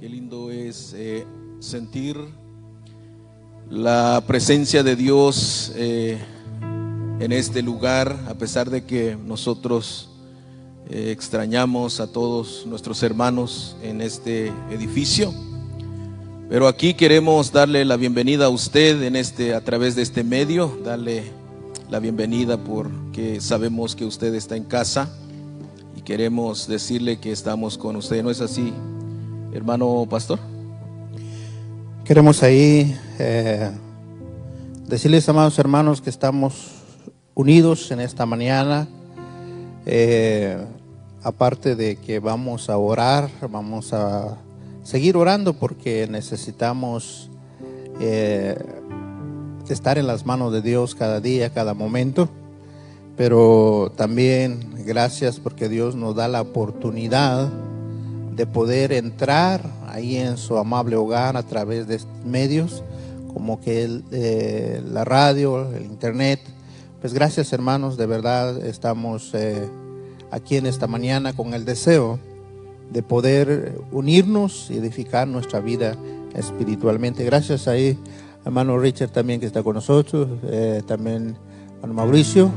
Qué lindo es sentir la presencia de Dios en este lugar, a pesar de que nosotros extrañamos a todos nuestros hermanos en este edificio. Pero aquí queremos darle la bienvenida a usted a través de este medio, darle la bienvenida porque sabemos que usted está en casa y queremos decirle que estamos con usted. ¿No es así, hermano pastor? Queremos ahí decirles, amados hermanos, que estamos unidos en esta mañana. Aparte de que vamos a orar, vamos a seguir orando porque necesitamos estar en las manos de Dios cada día, cada momento. Pero también gracias porque Dios nos da la oportunidad de poder entrar ahí en su amable hogar a través de estos medios, como que la radio, el internet. Pues gracias, hermanos, de verdad estamos aquí en esta mañana con el deseo de poder unirnos y edificar nuestra vida espiritualmente. Gracias ahí, hermano Richard también, que está con nosotros, también hermano Mauricio,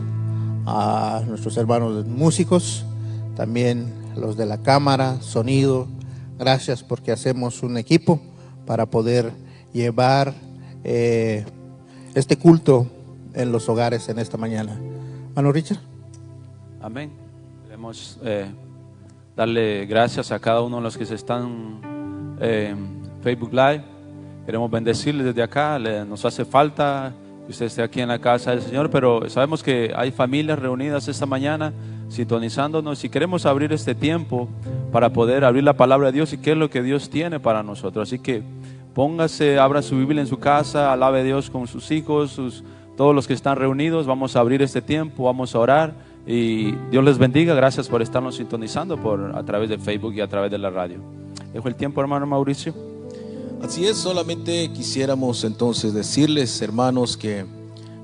a nuestros hermanos músicos, también los de la cámara, sonido. Gracias porque hacemos un equipo para poder llevar este culto en los hogares en esta mañana. Hermano Richard. Amén. Queremos darle gracias a cada uno de los que se están en Facebook Live. Queremos bendecirles desde acá. Nos hace falta que usted esté aquí en la casa del Señor, pero sabemos que hay familias reunidas esta mañana sintonizándonos y queremos abrir este tiempo para poder abrir la palabra de Dios y qué es lo que Dios tiene para nosotros. Así que póngase, abra su Biblia en su casa, alabe a Dios con sus hijos, todos los que están reunidos. Vamos a abrir este tiempo, vamos a orar y Dios les bendiga. Gracias por estarnos sintonizando a través de Facebook y a través de la radio. Dejo el tiempo, hermano Mauricio. Así es, solamente quisiéramos entonces decirles, hermanos, que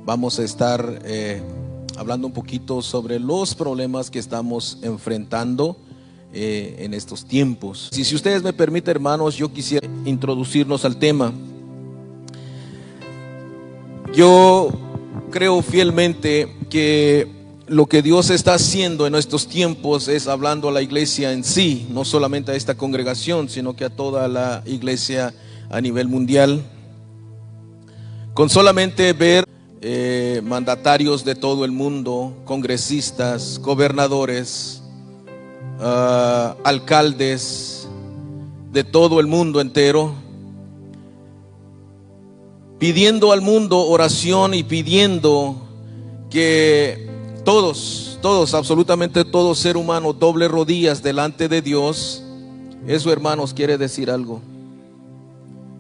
vamos a estar hablando un poquito sobre los problemas que estamos enfrentando en estos tiempos. Si ustedes me permiten, hermanos, yo quisiera introducirnos al tema. Yo creo fielmente que lo que Dios está haciendo en estos tiempos es hablando a la iglesia en sí, no solamente a esta congregación, sino que a toda la iglesia a nivel mundial. Con solamente ver mandatarios de todo el mundo, congresistas, gobernadores, alcaldes de todo el mundo entero, pidiendo al mundo oración y pidiendo que todos, absolutamente todo ser humano doble rodillas delante de Dios. Eso, hermanos, quiere decir algo.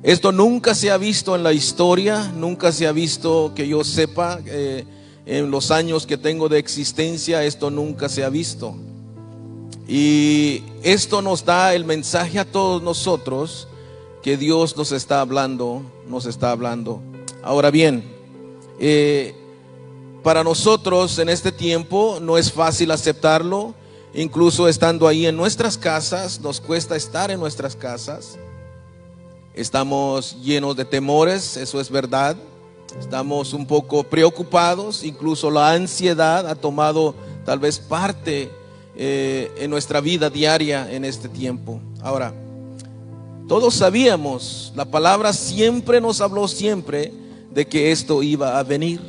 Esto nunca se ha visto en la historia, nunca se ha visto que yo sepa, en los años que tengo de existencia, esto nunca se ha visto. Y esto nos da el mensaje a todos nosotros que Dios nos está hablando. Ahora bien, para nosotros en este tiempo no es fácil aceptarlo, incluso estando ahí en nuestras casas, nos cuesta estar en nuestras casas. Estamos llenos de temores, eso es verdad. Estamos un poco preocupados, incluso la ansiedad ha tomado tal vez parte en nuestra vida diaria en este tiempo. Ahora, todos sabíamos, la palabra siempre nos habló siempre de que esto iba a venir.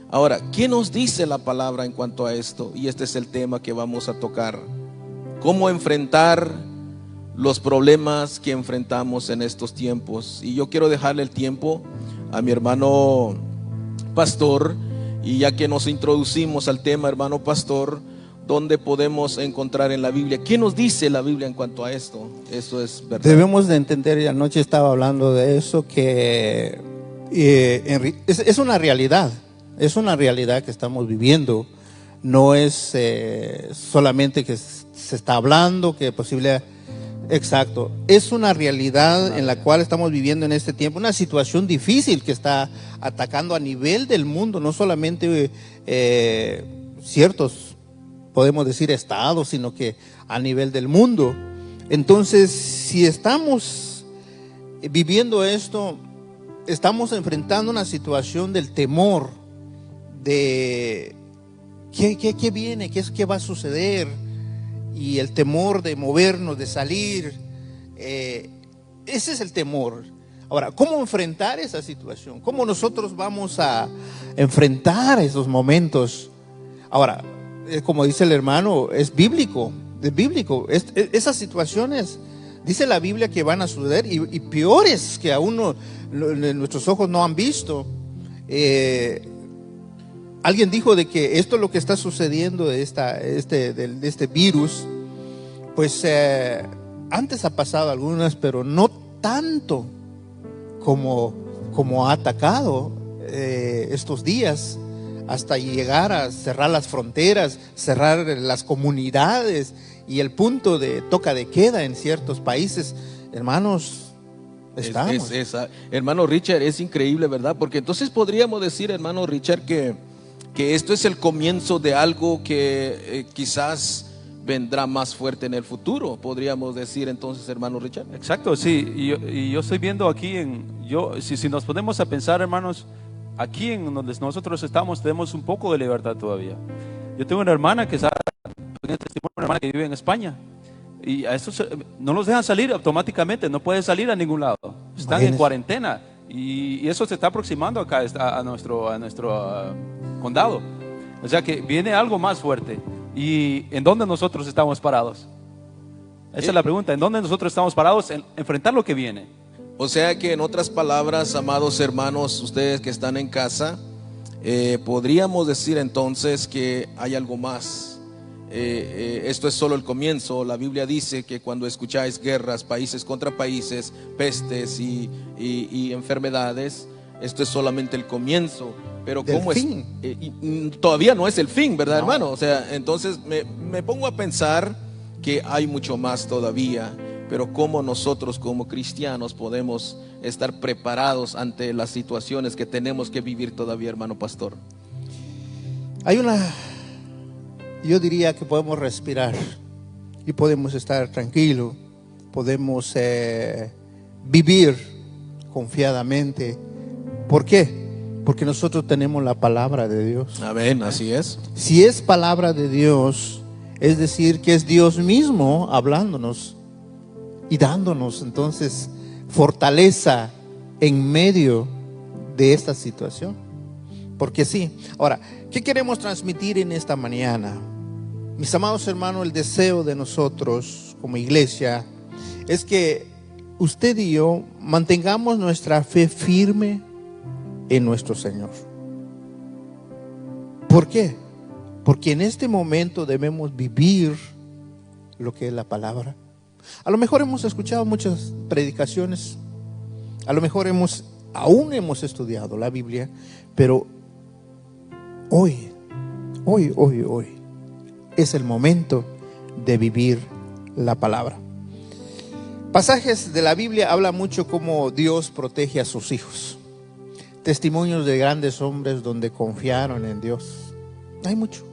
Ahora, ¿qué nos dice la palabra en cuanto a esto? Y este es el tema que vamos a tocar. ¿Cómo enfrentar los problemas que enfrentamos en estos tiempos? Y yo quiero dejarle el tiempo a mi hermano pastor, y ya que nos introducimos al tema, hermano pastor, ¿dónde podemos encontrar en la Biblia? ¿Qué nos dice la Biblia en cuanto a esto? Eso es verdad. Debemos de entender, y anoche estaba hablando de eso, que es una realidad. Es una realidad que estamos viviendo. No es solamente que se está hablando, que posible. Exacto. Es una realidad en la cual estamos viviendo en este tiempo. Una situación difícil que está atacando a nivel del mundo. No solamente ciertos, podemos decir, estados, sino que a nivel del mundo. Entonces, si estamos viviendo esto, estamos enfrentando una situación del temor, de qué viene, qué va a suceder, y el temor de movernos, de salir, ese es el temor. Ahora, ¿cómo enfrentar esa situación? ¿Cómo nosotros vamos a enfrentar esos momentos? Ahora, como dice el hermano, es bíblico. Esas situaciones, dice la Biblia, que van a suceder, y peores que aún nuestros ojos no han visto. Alguien dijo de que esto es lo que está sucediendo de este virus, pues antes ha pasado algunas, pero no tanto como ha atacado estos días, hasta llegar a cerrar las fronteras, cerrar las comunidades, y el punto de toca de queda en ciertos países. Hermanos, estamos. Hermano Richard, es increíble, ¿verdad? Porque entonces podríamos decir, hermano Richard, que esto es el comienzo de algo que quizás vendrá más fuerte en el futuro, podríamos decir entonces, hermano Richard. Exacto, sí, y yo estoy viendo aquí, si nos ponemos a pensar, hermanos, aquí en donde nosotros estamos tenemos un poco de libertad todavía. Yo tengo una hermana que vive en España, y a estos no los dejan salir automáticamente, no pueden salir a ningún lado, están en cuarentena, y eso se está aproximando acá a nuestro condado, o sea que viene algo más fuerte. ¿Y en dónde nosotros estamos parados? Esa es la pregunta, ¿en dónde nosotros estamos parados en enfrentar lo que viene? O sea que, en otras palabras, amados hermanos, ustedes que están en casa, podríamos decir entonces que hay algo más. Esto es solo el comienzo. La Biblia dice que cuando escucháis guerras, países contra países, pestes y enfermedades, esto es solamente el comienzo. Pero ¿cómo es? Todavía no es el fin, ¿verdad, hermano? O sea, entonces me pongo a pensar que hay mucho más todavía. Pero ¿cómo nosotros como cristianos podemos estar preparados ante las situaciones que tenemos que vivir todavía, hermano pastor? Yo diría que podemos respirar y podemos estar tranquilos, podemos vivir confiadamente. ¿Por qué? Porque nosotros tenemos la palabra de Dios. Amén, así es. Si es palabra de Dios, es decir, que es Dios mismo hablándonos y dándonos entonces fortaleza en medio de esta situación. Porque sí. Ahora, ¿qué queremos transmitir en esta mañana? Mis amados hermanos, el deseo de nosotros como iglesia es que usted y yo mantengamos nuestra fe firme en nuestro Señor. ¿Por qué? Porque en este momento debemos vivir lo que es la palabra. A lo mejor hemos escuchado muchas predicaciones, a lo mejor aún hemos estudiado la Biblia, pero hoy es el momento de vivir la palabra. Pasajes de la Biblia hablan mucho cómo Dios protege a sus hijos. Testimonios de grandes hombres donde confiaron en Dios. Hay mucho.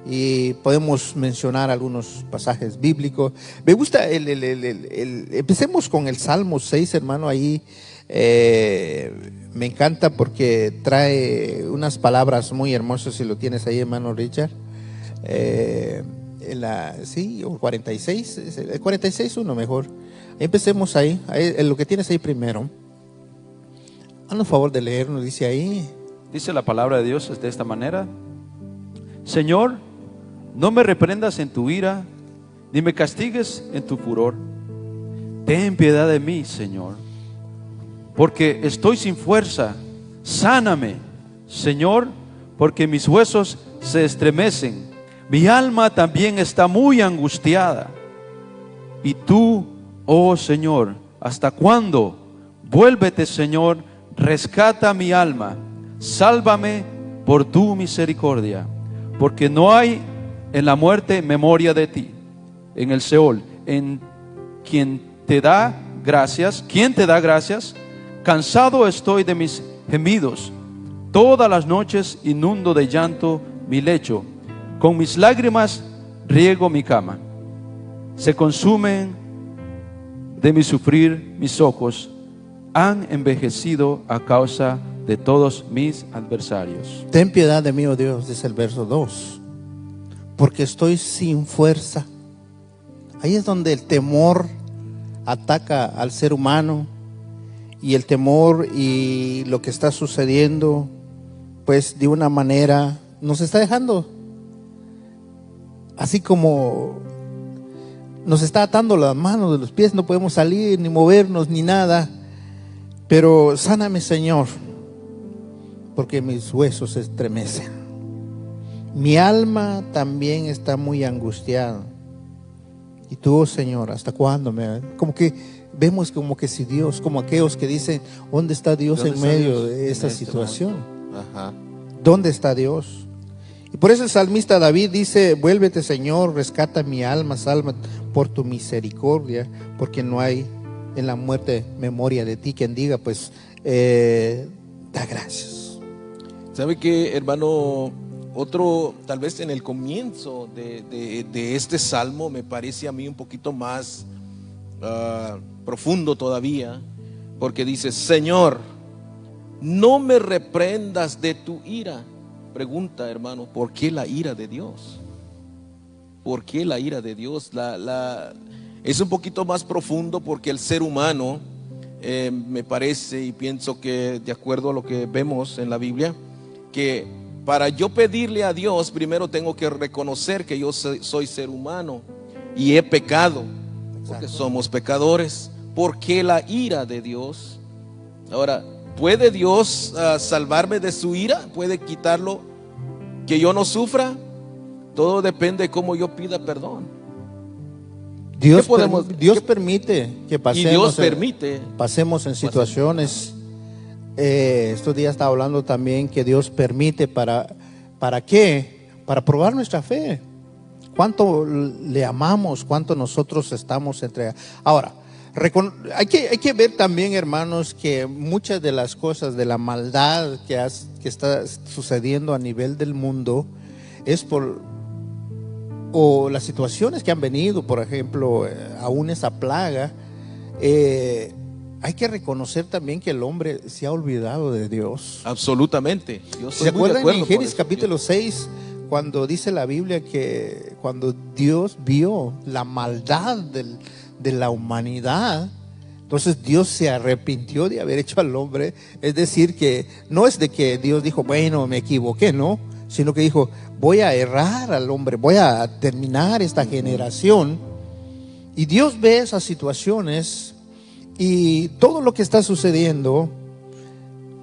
Y podemos mencionar algunos pasajes bíblicos. Me gusta empecemos con el Salmo 6, hermano. Ahí me encanta porque trae unas palabras muy hermosas. Si lo tienes ahí, hermano Richard. O 46, el 46:1 mejor. Empecemos ahí, lo que tienes ahí primero. Haznos favor de leernos, dice ahí. Dice la palabra de Dios de esta manera: Señor, no me reprendas en tu ira, ni me castigues en tu furor. Ten piedad de mí, Señor, porque estoy sin fuerza. Sáname, Señor, porque mis huesos se estremecen. Mi alma también está muy angustiada. Y tú, oh Señor, ¿hasta cuándo? Vuélvete, Señor, rescata mi alma. Sálvame por tu misericordia, porque no hay en la muerte memoria de ti. En el Seol, en quien te da gracias. ¿Quién te da gracias? Cansado estoy de mis gemidos. Todas las noches inundo de llanto mi lecho. Con mis lágrimas riego mi cama. se consumen de mi sufrir, mis ojos han envejecido a causa de todos mis adversarios. Ten piedad de mí, oh Dios, dice el verso 2, porque estoy sin fuerza. Ahí es donde el temor ataca al ser humano, y el temor y lo que está sucediendo, pues de una manera nos está dejando, así como nos está atando las manos de los pies, no podemos salir, ni movernos, ni nada. Pero sáname, Señor, porque mis huesos se estremecen. Mi alma también está muy angustiada. Y tú, Señor, ¿hasta cuándo? Como que vemos como que si Dios, como aquellos que dicen, ¿dónde está Dios en medio de esta situación? Ajá. ¿Dónde está Dios? Y por eso el salmista David dice, vuélvete, Señor, rescata mi alma, salva por tu misericordia, porque no hay en la muerte memoria de ti. Quien diga, pues, da gracias. ¿Sabe qué, hermano? Otro, tal vez en el comienzo de este salmo, me parece a mí un poquito más profundo todavía, porque dice, Señor, no me reprendas de tu ira. Pregunta, hermano, ¿por qué la ira de Dios? ¿Por qué la ira de Dios? Es un poquito más profundo, porque el ser humano, me parece y pienso que de acuerdo a lo que vemos en la Biblia, que para yo pedirle a Dios, primero tengo que reconocer que yo soy ser humano y he pecado, porque somos pecadores. ¿Por qué la ira de Dios? Ahora, ¿puede Dios salvarme de su ira? ¿Puede quitarlo, que yo no sufra? Todo depende de cómo yo pida perdón. Dios permite que pasemos, y Dios permite pasemos en situaciones. Estos días estaba hablando también que Dios permite ¿para qué? Para probar nuestra fe. Cuánto le amamos, cuánto nosotros estamos entregados. Ahora, hay que ver también, hermanos, que muchas de las cosas de la maldad que está sucediendo a nivel del mundo es o las situaciones que han venido, por ejemplo, aún esa plaga. Hay que reconocer también que el hombre se ha olvidado de Dios. Absolutamente. ¿Se acuerdan en Génesis capítulo 6? Cuando dice la Biblia que cuando Dios vio la maldad de la humanidad, entonces Dios se arrepintió de haber hecho al hombre. Es decir, que no es de que Dios dijo, bueno, me equivoqué, no, sino que dijo, voy a errar al hombre, voy a terminar esta generación. Y Dios ve esas situaciones y todo lo que está sucediendo,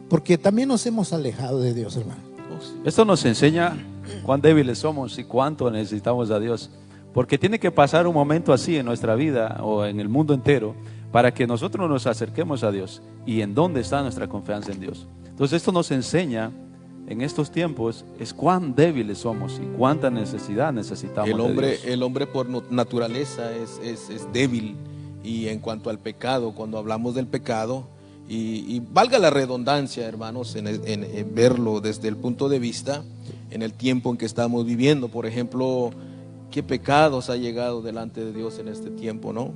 porque también nos hemos alejado de Dios, hermano. Esto nos enseña cuán débiles somos y cuánto necesitamos a Dios, porque tiene que pasar un momento así en nuestra vida o en el mundo entero para que nosotros nos acerquemos a Dios. ¿Y en dónde está nuestra confianza en Dios? Entonces esto nos enseña en estos tiempos es cuán débiles somos y cuánta necesidad necesitamos de Dios. El hombre por naturaleza es débil, y en cuanto al pecado, cuando hablamos del pecado, y valga la redundancia, hermanos, en verlo desde el punto de vista, en el tiempo en que estamos viviendo, por ejemplo, ¿qué pecados ha llegado delante de Dios en este tiempo, no?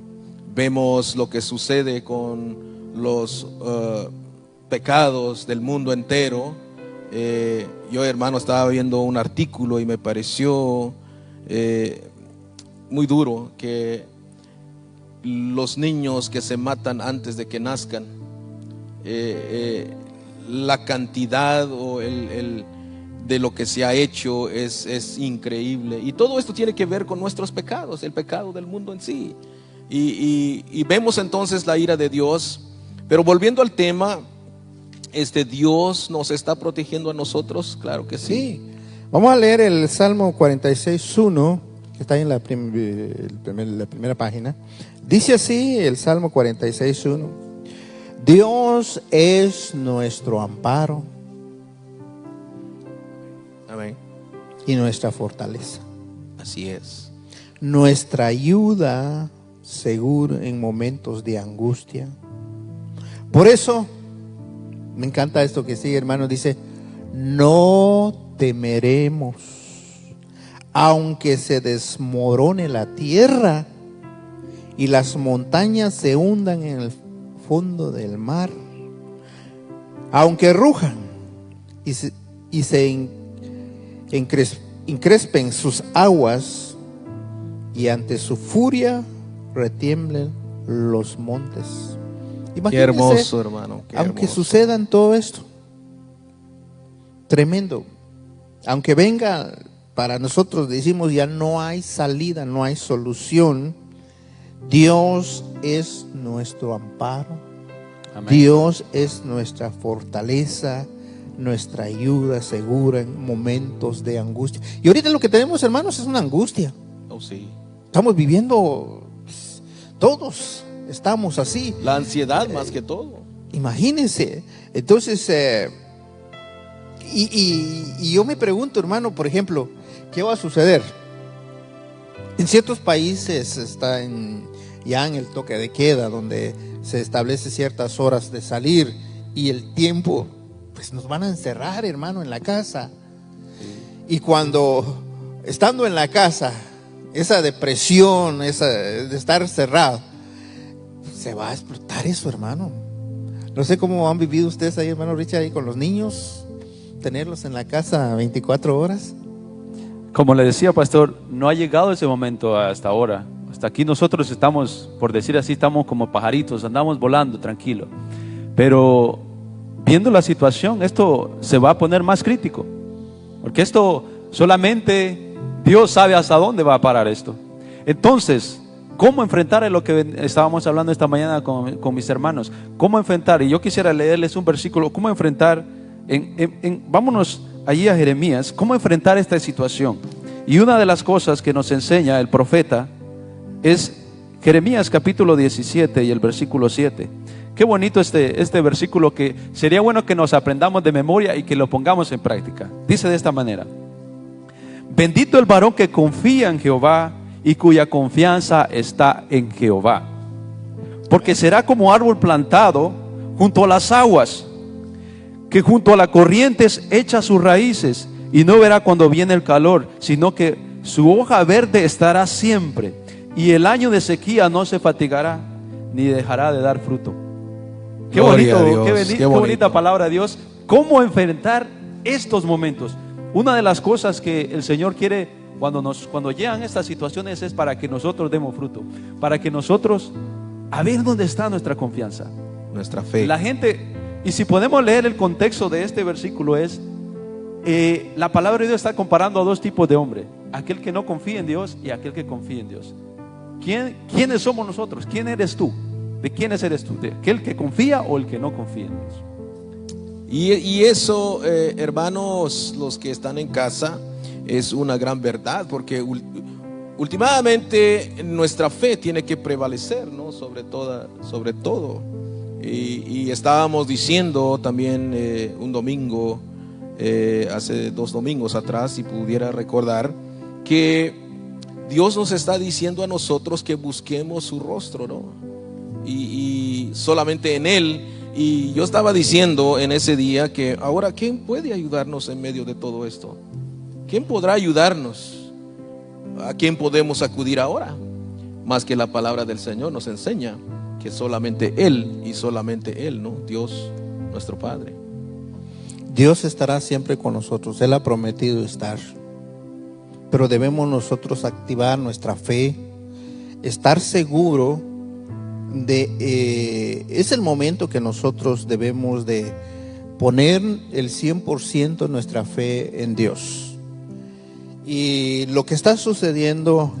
Vemos lo que sucede con los pecados del mundo entero. Yo, hermano, estaba viendo un artículo y me pareció muy duro que los niños que se matan antes de que nazcan, la cantidad o de lo que se ha hecho es increíble, y todo esto tiene que ver con nuestros pecados, el pecado del mundo en sí, y vemos entonces la ira de Dios. Pero volviendo al tema, Dios nos está protegiendo a nosotros, claro que sí. Sí. Vamos a leer el Salmo 46:1, que está en la primera página. Dice así el Salmo 46:1: Dios es nuestro amparo, Amén. Y nuestra fortaleza. Así es. Nuestra ayuda segura en momentos de angustia. Por eso, me encanta esto que sigue, hermano, dice, no temeremos, aunque se desmorone la tierra y las montañas se hundan en el fondo del mar. Aunque rujan y se encrespen sus aguas, y ante su furia retiemblen los montes. Imagínense, Qué hermoso, hermano. Qué aunque hermoso. suceda todo esto, tremendo. Aunque venga, para nosotros decimos ya no hay salida, no hay solución. Dios es nuestro amparo. Amén. Dios es nuestra fortaleza, nuestra ayuda segura en momentos de angustia. Y ahorita lo que tenemos, hermanos, es una angustia. Oh, sí. Estamos viviendo, todos estamos así. La ansiedad más que todo. Imagínense. Entonces, y yo me pregunto, hermano, por ejemplo, ¿qué va a suceder? En ciertos países está ya en el toque de queda, donde se establece ciertas horas de salir, y el tiempo, pues nos van a encerrar, hermano, en la casa. Y cuando, estando en la casa, esa depresión, esa de estar cerrado, se va a explotar eso, hermano. No sé cómo han vivido ustedes ahí, hermano Richard, ahí con los niños, tenerlos en la casa 24 horas. Como le decía, pastor, no ha llegado ese momento hasta ahora. Hasta aquí nosotros estamos, por decir así, estamos como pajaritos, andamos volando tranquilo. Pero viendo la situación, esto se va a poner más crítico. Porque esto solamente Dios sabe hasta dónde va a parar esto. Entonces, ¿cómo enfrentar lo que estábamos hablando esta mañana con mis hermanos? ¿Cómo enfrentar? Y yo quisiera leerles un versículo. ¿Cómo enfrentar? Vámonos allí a Jeremías. ¿Cómo enfrentar esta situación? Y una de las cosas que nos enseña el profeta es Jeremías capítulo 17 y el versículo 7. Qué bonito este versículo, que sería bueno que nos aprendamos de memoria y que lo pongamos en práctica. Dice de esta manera: bendito el varón que confía en Jehová y cuya confianza está en Jehová, porque será como árbol plantado junto a las aguas, que junto a las corrientes echa sus raíces, y no verá cuando viene el calor, sino que su hoja verde estará siempre, y el año de sequía no se fatigará, ni dejará de dar fruto. Qué Gloria bonito, a Dios, qué bonita palabra de Dios. ¿Cómo enfrentar estos momentos? Una de las cosas que el Señor quiere cuando llegan estas situaciones es para que nosotros demos fruto, para que nosotros, a ver dónde está nuestra confianza, Nuestra fe. la gente. Y si podemos leer el contexto de este versículo, es la palabra de Dios está comparando a dos tipos de hombre: aquel que no confía en Dios y aquel que confía en Dios. ¿Quiénes somos nosotros? ¿Quién eres tú? ¿De quiénes eres tú? ¿De aquel que confía o el que no confía en Dios? Y eso, hermanos, los que están en casa, es una gran verdad, porque últimamente nuestra fe tiene que prevalecer, ¿no? Sobre todo. Y estábamos diciendo también un domingo, hace 2 domingos atrás, si pudiera recordar, que Dios nos está diciendo a nosotros que busquemos su rostro, ¿no? Y solamente en Él. Y yo estaba diciendo en ese día que ahora, ¿quién puede ayudarnos en medio de todo esto? ¿Quién podrá ayudarnos? ¿A quién podemos acudir ahora? Más que la palabra del Señor nos enseña que solamente Él y solamente Él, ¿no? Dios, nuestro Padre. Dios estará siempre con nosotros. Él ha prometido estar. Pero debemos nosotros activar nuestra fe, estar seguro es el momento que nosotros debemos de poner el 100% nuestra fe en Dios. Y lo que está sucediendo,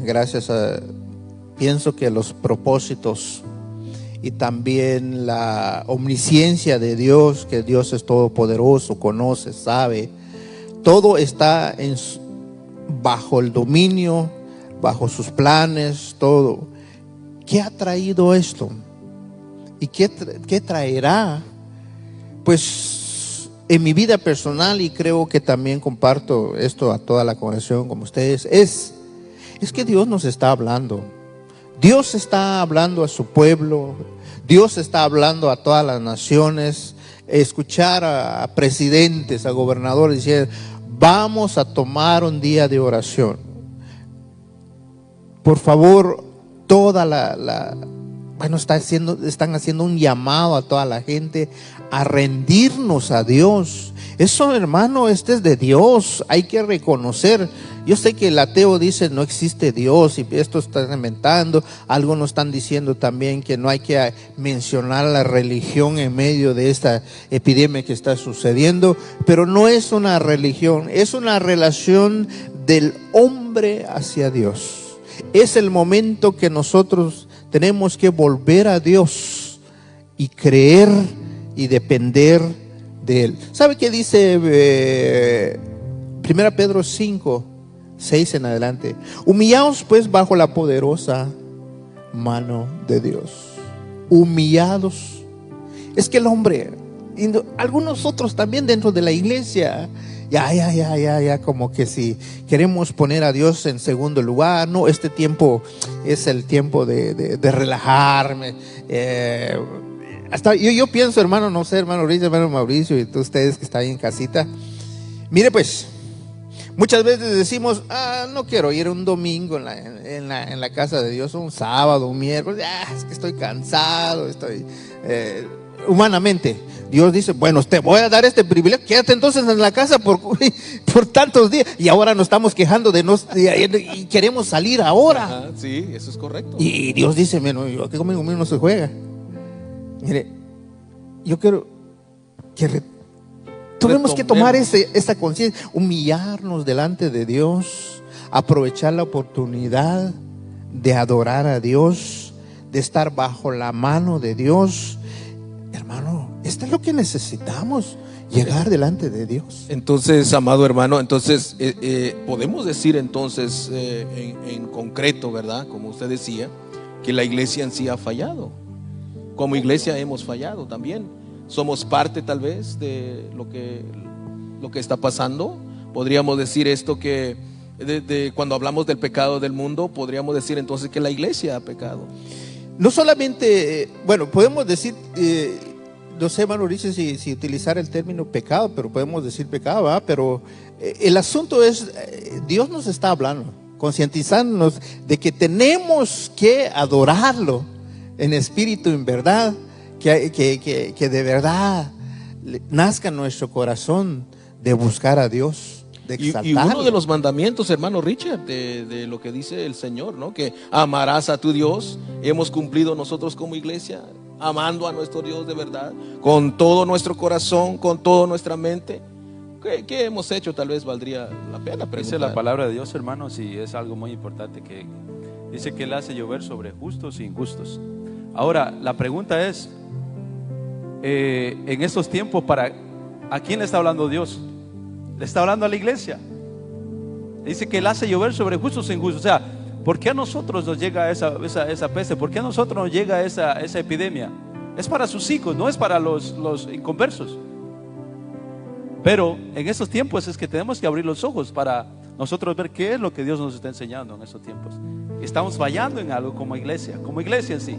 pienso que los propósitos y también la omnisciencia de Dios, que Dios es todopoderoso, conoce, sabe, todo está bajo el dominio, bajo sus planes, todo. ¿Qué ha traído esto? ¿Y qué traerá? Pues en mi vida personal, y creo que también comparto esto a toda la congregación como ustedes, es que Dios nos está hablando. Dios está hablando a su pueblo. Dios está hablando a todas las naciones. Escuchar a presidentes, a gobernadores diciendo: vamos a tomar un día de oración. Por favor, toda están haciendo un llamado a toda la gente a rendirnos a Dios. Eso, hermano, es de Dios. Hay que reconocer. Yo sé que el ateo dice no existe Dios y esto está inventando. Algunos están diciendo también que no hay que mencionar la religión en medio de esta epidemia que está sucediendo. Pero no es una religión, es una relación del hombre hacia Dios. Es el momento que nosotros tenemos que volver a Dios y creer y depender de Él. ¿Sabe qué dice 1 Pedro 5:6 en adelante? Humillaos pues bajo la poderosa mano de Dios. Humillados. Es que el hombre, algunos otros también dentro de la iglesia, ya, como que si queremos poner a Dios en segundo lugar. No, este tiempo es el tiempo de relajarme. Hasta yo pienso, hermano, no sé, hermano Luis, hermano Mauricio, y todos ustedes que están ahí en casita. Mire pues, muchas veces decimos, no quiero ir un domingo en la casa de Dios, un sábado, un miércoles, es que estoy cansado, humanamente. Dios dice, bueno, te voy a dar este privilegio, quédate entonces en la casa por tantos días. Y ahora nos estamos quejando y queremos salir ahora. Ajá, sí, eso es correcto. Y Dios dice, aquí conmigo no se juega. Mire, yo quiero que tenemos que tomar esa conciencia, humillarnos delante de Dios, aprovechar la oportunidad de adorar a Dios, de estar bajo la mano de Dios. Hermano, esto es lo que necesitamos, llegar delante de Dios. Entonces, amado hermano, podemos decir entonces en concreto, ¿verdad? Como usted decía, que la iglesia en sí ha fallado. Como iglesia hemos fallado también. Somos parte tal vez de lo que está pasando. Podríamos decir esto que cuando hablamos del pecado del mundo, podríamos decir entonces que la iglesia ha pecado. No solamente, podemos decir, no sé, hermano, dice si utilizar el término pecado, pero podemos decir pecado, ¿verdad? Pero el asunto es, Dios nos está hablando, concientizándonos de que tenemos que adorarlo en espíritu, en verdad, que de verdad nazca en nuestro corazón de buscar a Dios, de exaltarlo. Y uno de los mandamientos, hermano Richard, de lo que dice el Señor, ¿no? Que amarás a tu Dios. Hemos cumplido nosotros como iglesia, amando a nuestro Dios de verdad, con todo nuestro corazón, con toda nuestra mente. ¿Qué hemos hecho? Tal vez valdría la pena preguntar. Dice la palabra de Dios, hermanos, y es algo muy importante, que dice que Él hace llover sobre justos e injustos. Ahora, la pregunta es, en estos tiempos, ¿a quién le está hablando Dios? Le está hablando a la iglesia. Dice que Él hace llover sobre justos e injustos. O sea, ¿por qué a nosotros nos llega esa peste? ¿Por qué a nosotros nos llega esa epidemia? Es para sus hijos, no es para los inconversos. Pero en estos tiempos es que tenemos que abrir los ojos para nosotros ver qué es lo que Dios nos está enseñando en estos tiempos. Estamos fallando en algo como iglesia en sí.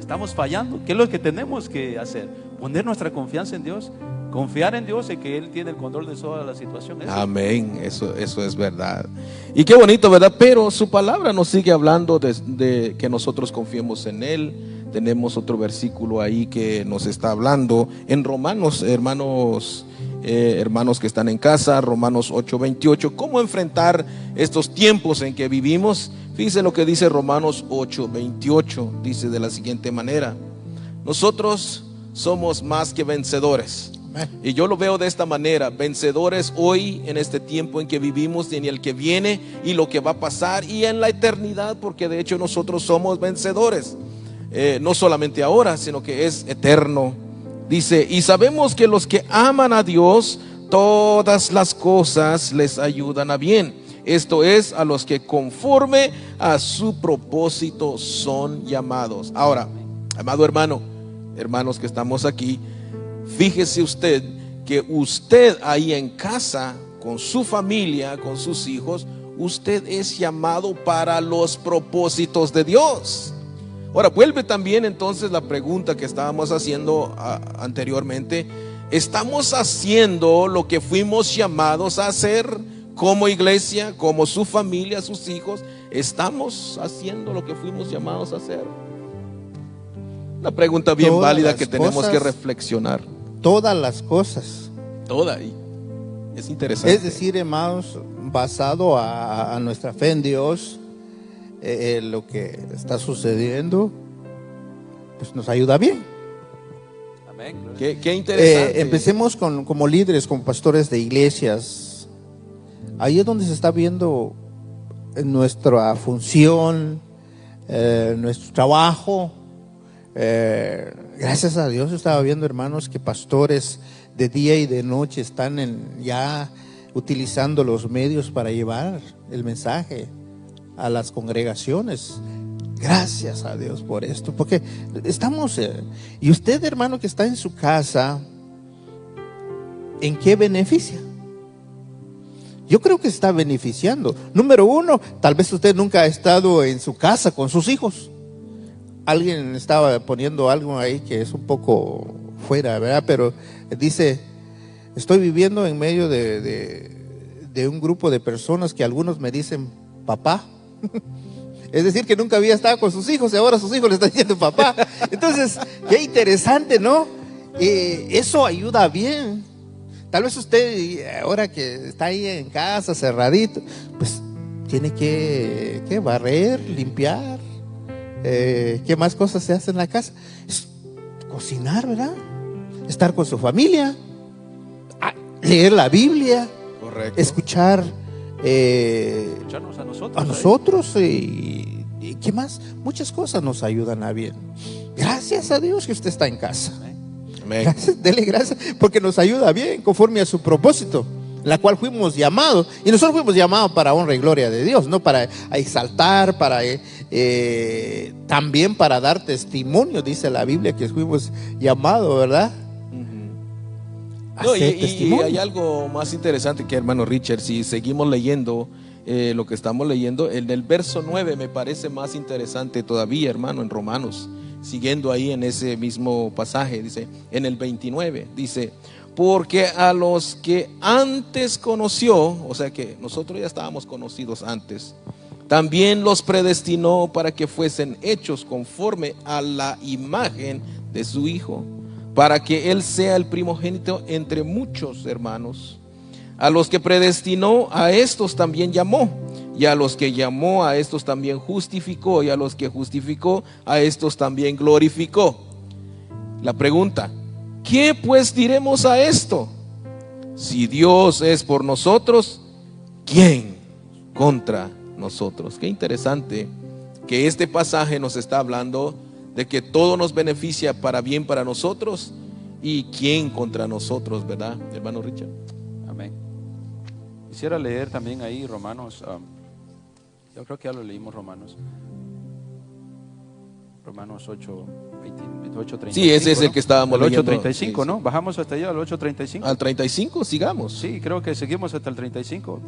Estamos fallando. ¿Qué es lo que tenemos que hacer? Poner nuestra confianza en Dios, confiar en Dios, en que Él tiene el control de toda la situación. Amén, eso es verdad. Y qué bonito, ¿verdad? Pero su palabra nos sigue hablando de que nosotros confiemos en Él. Tenemos otro versículo ahí que nos está hablando en Romanos, hermanos que están en casa, Romanos 8:28. ¿Cómo enfrentar estos tiempos en que vivimos? Fíjense lo que dice Romanos 8:28. Dice de la siguiente manera: nosotros somos más que vencedores. Y yo lo veo de esta manera: vencedores hoy en este tiempo en que vivimos, y en el que viene, y lo que va a pasar, y en la eternidad, porque de hecho nosotros somos vencedores. No solamente ahora, sino que es eterno. Dice: y sabemos que los que aman a Dios, todas las cosas les ayudan a bien. Esto es, a los que conforme a su propósito son llamados. Ahora, amado hermano, hermanos que estamos aquí, fíjese usted que usted ahí en casa, con su familia, con sus hijos, usted es llamado para los propósitos de Dios. Ahora, vuelve también entonces la pregunta que estábamos haciendo anteriormente: ¿estamos haciendo lo que fuimos llamados a hacer como iglesia, como su familia, sus hijos? ¿estamos haciendo lo que fuimos llamados a hacer? Una pregunta bien Todas válida las que tenemos cosas, que reflexionar. Todas las cosas. Toda. Y es interesante. Es decir, hermanos, basado a nuestra fe en Dios, lo que está sucediendo, pues nos ayuda bien. Amén. Qué interesante. Empecemos como líderes, como pastores de iglesias. Ahí es donde se está viendo nuestra función, nuestro trabajo. Gracias a Dios estaba viendo, hermanos, que pastores de día y de noche están ya utilizando los medios para llevar el mensaje a las congregaciones. Gracias a Dios por esto, porque estamos, y usted, hermano, que está en su casa, ¿en qué beneficia? Yo creo que está beneficiando. Número uno, tal vez usted nunca ha estado en su casa con sus hijos. Alguien estaba poniendo algo ahí que es un poco fuera, ¿verdad? Pero dice, estoy viviendo en medio de un grupo de personas que algunos me dicen papá. Es decir, que nunca había estado con sus hijos y ahora sus hijos le están diciendo papá. Entonces, qué interesante, ¿no? Eso ayuda bien. Tal vez usted, ahora que está ahí en casa, cerradito, pues tiene que barrer, limpiar. ¿Qué más cosas se hacen en la casa? Cocinar, ¿verdad? Estar con su familia, leer la Biblia. Correcto. Escucharnos a nosotros. Y ¿qué más? Muchas cosas nos ayudan a bien. Gracias a Dios que usted está en casa. Amén. Gracias, dele gracias, porque nos ayuda bien conforme a su propósito, la cual fuimos llamados. Y nosotros fuimos llamados para honra y gloria de Dios, no para exaltar, para también para dar testimonio, dice la Biblia que fuimos llamados, ¿verdad? No, y hay algo más interesante que, hermano Richard, si seguimos leyendo lo que estamos leyendo, en el verso 9 me parece más interesante todavía, hermano, en Romanos, siguiendo ahí en ese mismo pasaje, dice, en el 29, dice, porque a los que antes conoció, o sea que nosotros ya estábamos conocidos antes, también los predestinó para que fuesen hechos conforme a la imagen de su Hijo, para que Él sea el primogénito entre muchos hermanos. A los que predestinó, a estos también llamó, y a los que llamó, a estos también justificó, y a los que justificó, a estos también glorificó. La pregunta, ¿qué pues diremos a esto? Si Dios es por nosotros, ¿quién contra nosotros? Qué interesante que este pasaje nos está hablando de que todo nos beneficia para bien para nosotros, y quién contra nosotros, ¿verdad, hermano Richard? Amén. Quisiera leer también ahí Romanos, yo creo que ya lo leímos, Romanos 8, 35. Sí, ese es el que estábamos leyendo. 8:35, sí, ¿no? Bajamos hasta allá al 8:35. Al 35, sigamos. Sí, creo que seguimos hasta el 35.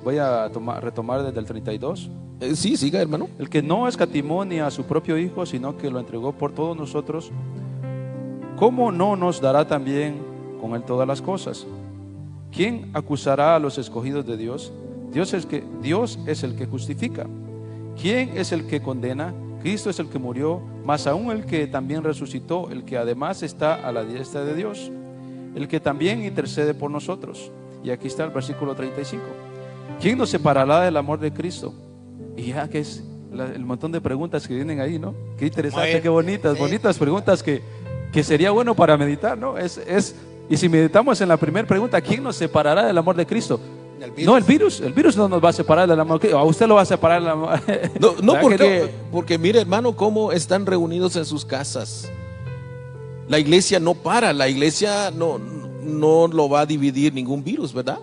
Voy a retomar desde el 32. Sí, siga, hermano. El que no escatimó ni a su propio Hijo, sino que lo entregó por todos nosotros, ¿cómo no nos dará también con Él todas las cosas? ¿Quién acusará a los escogidos de Dios? Dios es el que justifica. ¿Quién es el que condena? Cristo es el que murió, más aún el que también resucitó, el que además está a la diestra de Dios, el que también intercede por nosotros. Y aquí está el versículo 35. ¿Quién nos separará del amor de Cristo? Y ya que es el montón de preguntas que vienen ahí, ¿no? Qué interesante, qué bonitas, bonitas preguntas que sería bueno para meditar, ¿no? Y si meditamos en la primera pregunta, ¿quién nos separará del amor de Cristo? No, el virus no nos va a separar del amor de Cristo. ¿A usted lo va a separar del amor? No, porque mire, hermano, cómo están reunidos en sus casas. La iglesia no para, la iglesia no lo va a dividir ningún virus, ¿verdad?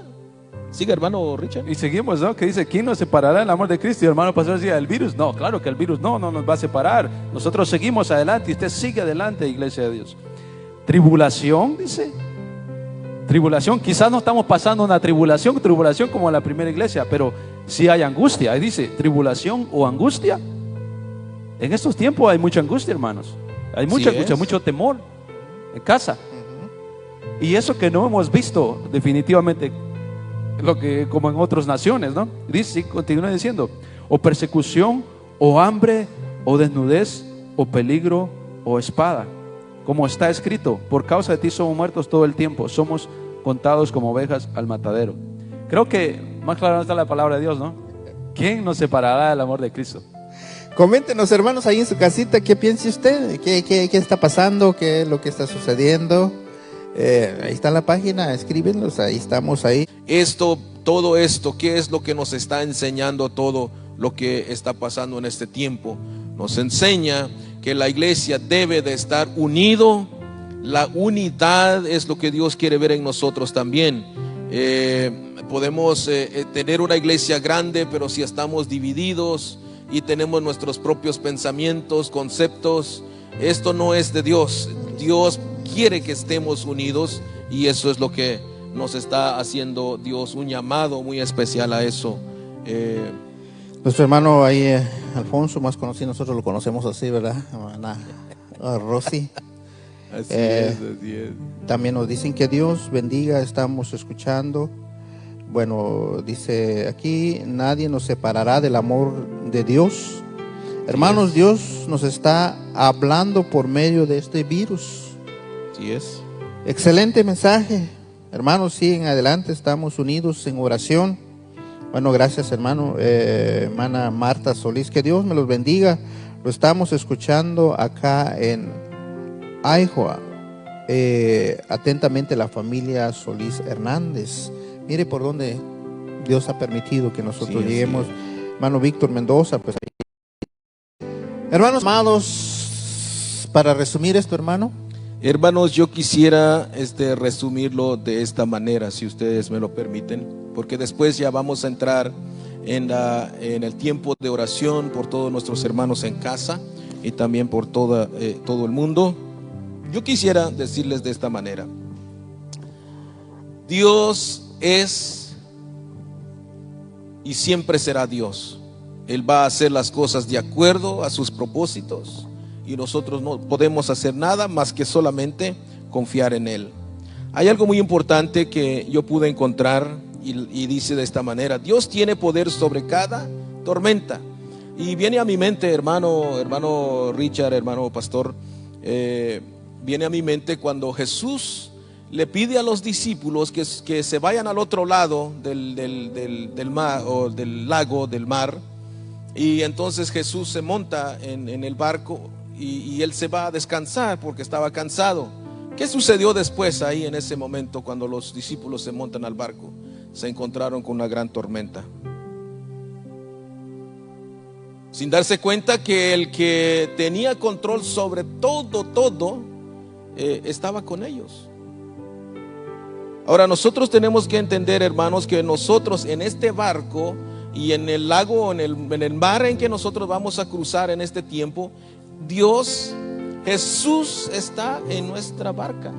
Siga, hermano Richard. Y seguimos, ¿no? Que dice, ¿quién nos separará del amor de Cristo? Y el hermano pastor decía, el virus. No, claro que el virus no nos va a separar. Nosotros seguimos adelante y usted sigue adelante, iglesia de Dios. Tribulación, dice. Tribulación, quizás no estamos pasando una tribulación como en la primera iglesia, pero sí hay angustia. Ahí dice, tribulación o angustia. En estos tiempos hay mucha angustia, hermanos. Hay mucha angustia, mucho temor en casa. Y eso que no hemos visto definitivamente como en otras naciones, ¿no? Dice, continúa diciendo, o persecución, o hambre, o desnudez, o peligro, o espada. Como está escrito, por causa de ti somos muertos todo el tiempo, somos contados como ovejas al matadero. Creo que más claro está la palabra de Dios, ¿no? ¿Quién nos separará del amor de Cristo? Coméntenos, hermanos, ahí en su casita, ¿qué piensa usted? ¿Qué está pasando? ¿Qué es lo que está sucediendo? Ahí está la página, escríbenos, ahí estamos ahí. Todo esto, ¿qué es lo que nos está enseñando todo lo que está pasando en este tiempo? Nos enseña que la iglesia debe de estar unido. La unidad es lo que Dios quiere ver en nosotros también. Podemos tener una iglesia grande, pero si estamos divididos y tenemos nuestros propios pensamientos, conceptos, esto no es de Dios. Dios quiere que estemos unidos, y eso es lo que nos está haciendo Dios, un llamado muy especial a eso. Nuestro hermano ahí, Alfonso, más conocido, nosotros lo conocemos así, ¿verdad? Rosy. Así es. También nos dicen que Dios bendiga, estamos escuchando. Bueno, dice aquí, nadie nos separará del amor de Dios. Hermanos, Dios nos está hablando por medio de este virus. Así es. Excelente mensaje. Hermanos, siguen adelante, estamos unidos en oración. Bueno, gracias, hermano. Hermana Marta Solís, que Dios me los bendiga. Lo estamos escuchando acá en Iowa. Atentamente la familia Solís Hernández. Mire por dónde Dios ha permitido que nosotros lleguemos. Hermano Víctor Mendoza, pues ahí. Hermanos amados, para resumir esto, hermano. Hermanos, yo quisiera resumirlo de esta manera, si ustedes me lo permiten, porque después ya vamos a entrar en el tiempo de oración por todos nuestros hermanos en casa y también por todo el mundo. Yo quisiera decirles de esta manera: Dios es y siempre será Dios. Él va a hacer las cosas de acuerdo a sus propósitos, y nosotros no podemos hacer nada más que solamente confiar en Él. Hay algo muy importante que yo pude encontrar y dice de esta manera: Dios tiene poder sobre cada tormenta. Y viene a mi mente, hermano Richard, hermano pastor, viene a mi mente cuando Jesús le pide a los discípulos que se vayan al otro lado del mar, o del lago, del mar. Y entonces Jesús se monta en el barco y él se va a descansar porque estaba cansado. ¿Qué sucedió después ahí en ese momento cuando los discípulos se montan al barco? Se encontraron con una gran tormenta, sin darse cuenta que el que tenía control sobre todo estaba con ellos. Ahora nosotros tenemos que entender, hermanos, que nosotros en este barco y en el lago, en el mar en que nosotros vamos a cruzar en este tiempo, Dios, Jesús está en nuestra barca.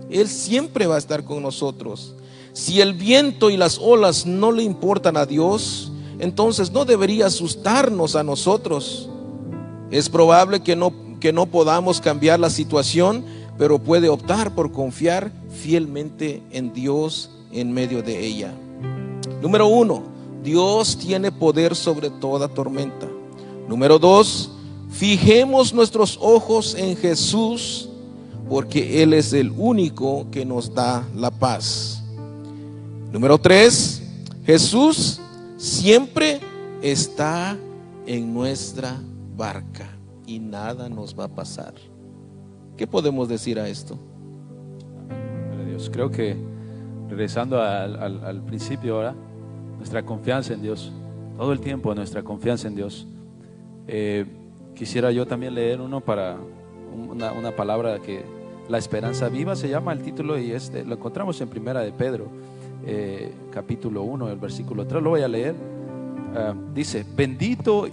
Él siempre va a estar con nosotros. Si el viento y las olas no le importan a Dios, entonces no debería asustarnos a nosotros. Es probable que no podamos cambiar la situación, pero puede optar por confiar fielmente en Dios en medio de ella. Número 1, Dios tiene poder sobre toda tormenta. Número 2, fijemos nuestros ojos en Jesús, porque Él es el único que nos da la paz. Número 3, Jesús siempre está en nuestra barca y nada nos va a pasar. ¿Qué podemos decir a esto? Dios, creo que regresando al principio ahora, nuestra confianza en Dios, todo el tiempo nuestra confianza en Dios. Quisiera yo también leer una palabra que la esperanza viva se llama el título, y lo encontramos en Primera de Pedro, capítulo 1, el versículo 3. Lo voy a leer. Dice: bendito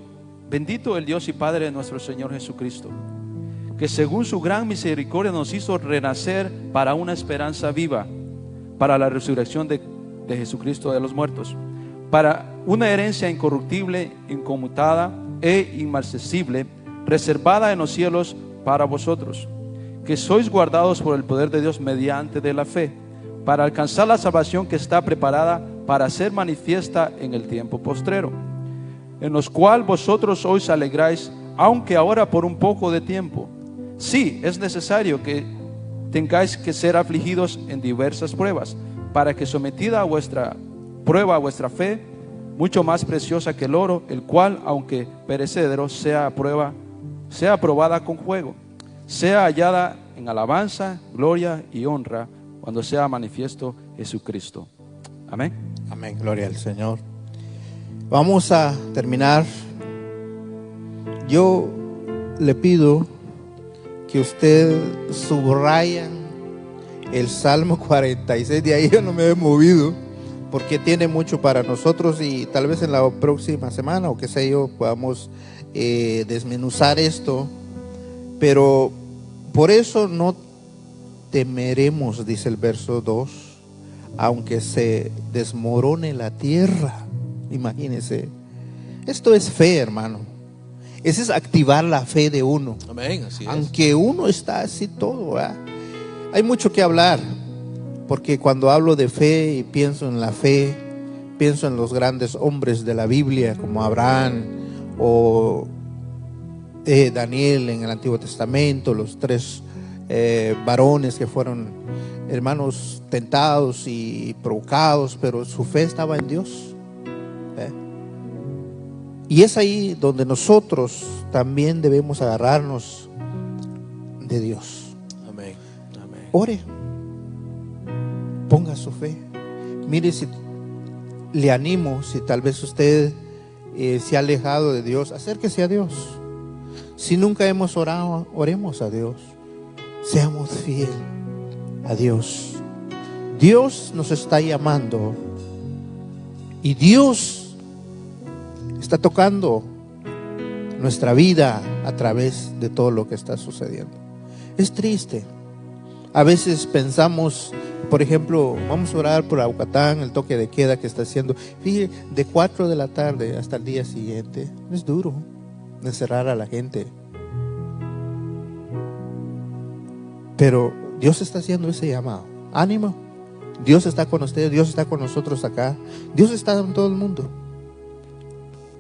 el Dios y Padre de nuestro Señor Jesucristo, que según su gran misericordia nos hizo renacer para una esperanza viva, para la resurrección de Jesucristo de los muertos, para una herencia incorruptible, inconmutada e inmarcesible, reservada en los cielos para vosotros, que sois guardados por el poder de Dios mediante de la fe, para alcanzar la salvación que está preparada para ser manifiesta en el tiempo postrero, en los cual vosotros os alegráis, aunque ahora por un poco de tiempo. Sí, es necesario que tengáis que ser afligidos en diversas pruebas, para que sometida a vuestra prueba a vuestra fe, mucho más preciosa que el oro, el cual, aunque perecedero, sea probada con fuego, sea hallada en alabanza, gloria y honra cuando sea manifiesto Jesucristo. Amén. Amén, gloria al Señor. Vamos a terminar. Yo le pido que usted subraya el Salmo 46, de ahí yo no me he movido, porque tiene mucho para nosotros, y tal vez en la próxima semana o qué sé yo podamos desmenuzar esto. Pero por eso no temeremos, dice el verso 2, aunque se desmorone la tierra. Imagínense, esto es fe, hermano. Ese es activar la fe de uno. Amén, así es. Aunque uno está así todo, ¿verdad? Hay mucho que hablar, porque cuando hablo de fe y pienso en la fe, pienso en los grandes hombres de la Biblia como Abraham o Daniel en el Antiguo Testamento, los tres varones que fueron hermanos tentados y provocados, pero su fe estaba en Dios. Y es ahí donde nosotros también debemos agarrarnos de Dios. Amén. Amén. Ore, ponga su fe. Mire, si le animo, si tal vez usted se ha alejado de Dios, acérquese a Dios. Si nunca hemos orado, oremos a Dios. Seamos fieles a Dios. Dios nos está llamando y Dios está tocando nuestra vida a través de todo lo que está sucediendo. Es triste. A veces pensamos, por ejemplo, vamos a orar por Aucatán, el toque de queda que está haciendo. Fíjate, de 4 de la tarde hasta el día siguiente. Es duro encerrar a la gente. Pero Dios está haciendo ese llamado. Ánimo. Dios está con ustedes, Dios está con nosotros acá. Dios está en todo el mundo.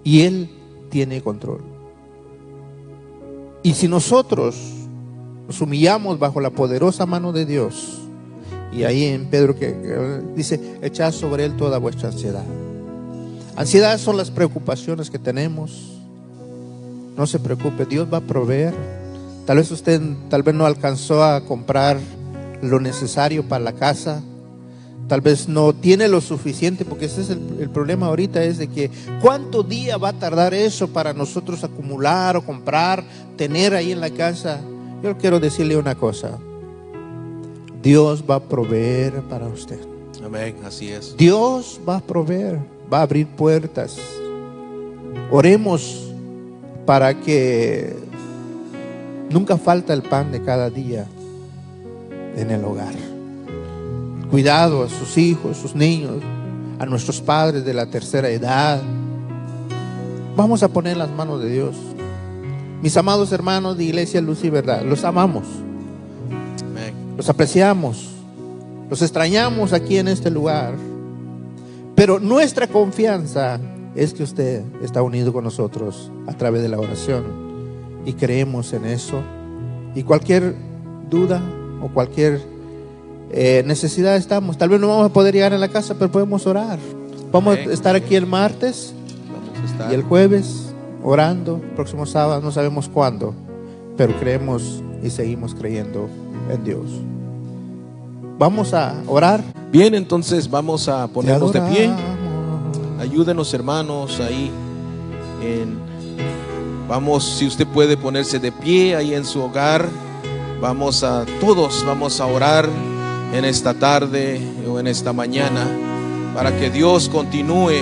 Y Él tiene control. Y si nosotros nos humillamos bajo la poderosa mano de Dios, y ahí en Pedro que dice, echad sobre Él toda vuestra ansiedad. Ansiedad son las preocupaciones que tenemos. No se preocupe, Dios va a proveer. Tal vez usted no alcanzó a comprar lo necesario para la casa. Tal vez no tiene lo suficiente, porque ese es el problema ahorita, es de que ¿cuánto día va a tardar eso para nosotros acumular o comprar, tener ahí en la casa? Yo quiero decirle una cosa: Dios va a proveer para usted. Amén, así es. Dios va a proveer, va a abrir puertas. Oremos para que nunca falta el pan de cada día en el hogar. Cuidado a sus hijos, sus niños, a nuestros padres de la tercera edad. Vamos a poner las manos de Dios. Mis amados hermanos de Iglesia Luz y Verdad, los amamos. Amén. Los apreciamos. Los extrañamos aquí en este lugar. Pero nuestra confianza es que usted está unido con nosotros a través de la oración. Y creemos en eso. Y cualquier duda o cualquier necesidad estamos. Tal vez no vamos a poder llegar a la casa, pero podemos orar. Vamos a estar aquí el martes y el jueves orando. El próximo sábado no sabemos cuándo, pero creemos y seguimos creyendo en Dios. Vamos a orar. Bien, entonces vamos a ponernos de pie. Ayúdenos, hermanos, ahí vamos, si usted puede ponerse de pie ahí en su hogar. Todos vamos a orar en esta tarde o en esta mañana, para que Dios continúe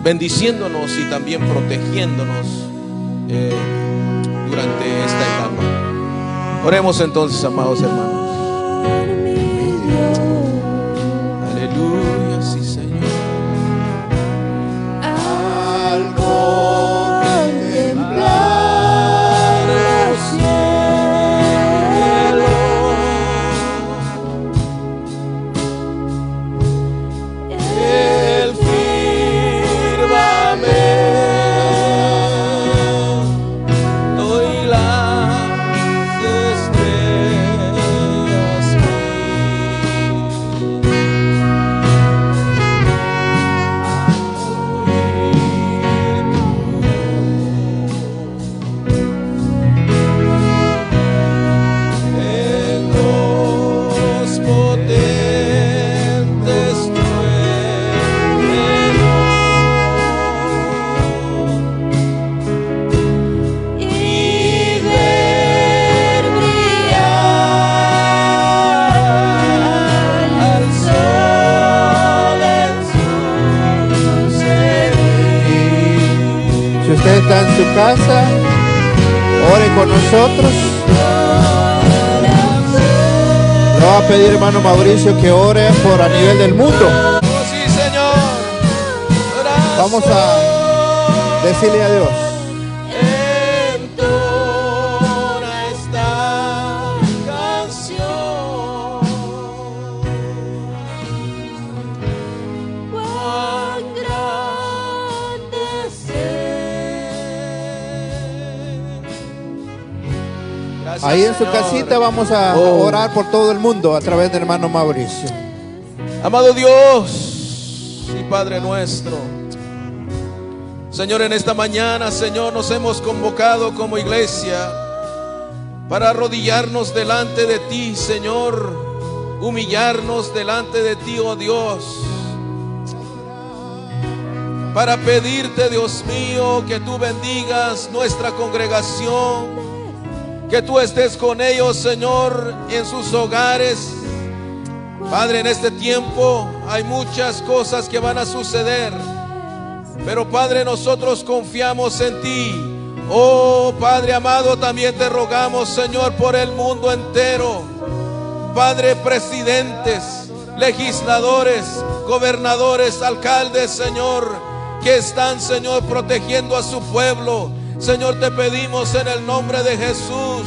bendiciéndonos y también protegiéndonos durante esta etapa. Oremos entonces, amados hermanos. Aleluya, sí, Señor. Al contemplar el cielo, está en su casa, ore con nosotros. Le voy a pedir, hermano Mauricio, que ore por a nivel del mundo. Oh, sí, Señor. Vamos a decirle a Dios. Entona esta canción. Cuán grande es Él. Gracias, Ahí en su Señor. casita vamos a orar por todo el mundo a través del hermano Mauricio. Amado Dios y Padre nuestro, Señor, en esta mañana, Señor, nos hemos convocado como iglesia para arrodillarnos delante de ti, Señor, humillarnos delante de ti, oh Dios, para pedirte, Dios mío, que tú bendigas nuestra congregación, que tú estés con ellos, Señor, en sus hogares. Padre, en este tiempo hay muchas cosas que van a suceder, pero Padre, nosotros confiamos en ti. Oh Padre amado, también te rogamos, Señor, por el mundo entero. Padre, presidentes, legisladores, gobernadores, alcaldes, Señor, que están, Señor, protegiendo a su pueblo. Señor, te pedimos en el nombre de Jesús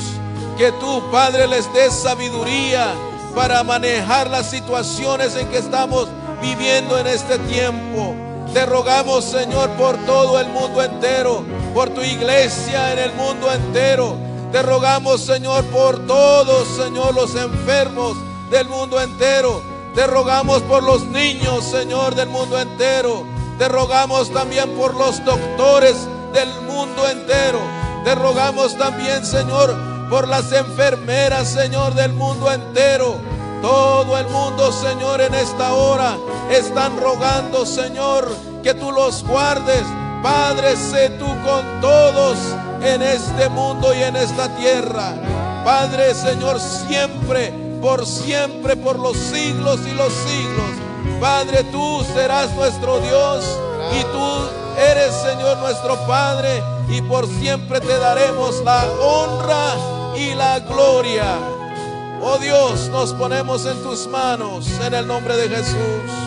que tú, Padre, les des sabiduría para manejar las situaciones en que estamos viviendo en este tiempo. Te rogamos, Señor, por todo el mundo entero, por tu iglesia en el mundo entero. Te rogamos, Señor, por todos, Señor, los enfermos del mundo entero. Te rogamos por los niños, Señor, del mundo entero. Te rogamos también por los doctores del mundo entero. Te rogamos también, Señor, por las enfermeras, Señor, del mundo entero. Todo el mundo, Señor, en esta hora están rogando, Señor, que tú los guardes. Padre, sé tú con todos en este mundo y en esta tierra. Padre, Señor, siempre, por los siglos y los siglos. Padre, tú serás nuestro Dios y tú eres, Señor, nuestro Padre, y por siempre te daremos la honra y la gloria. Oh Dios, nos ponemos en tus manos en el nombre de Jesús.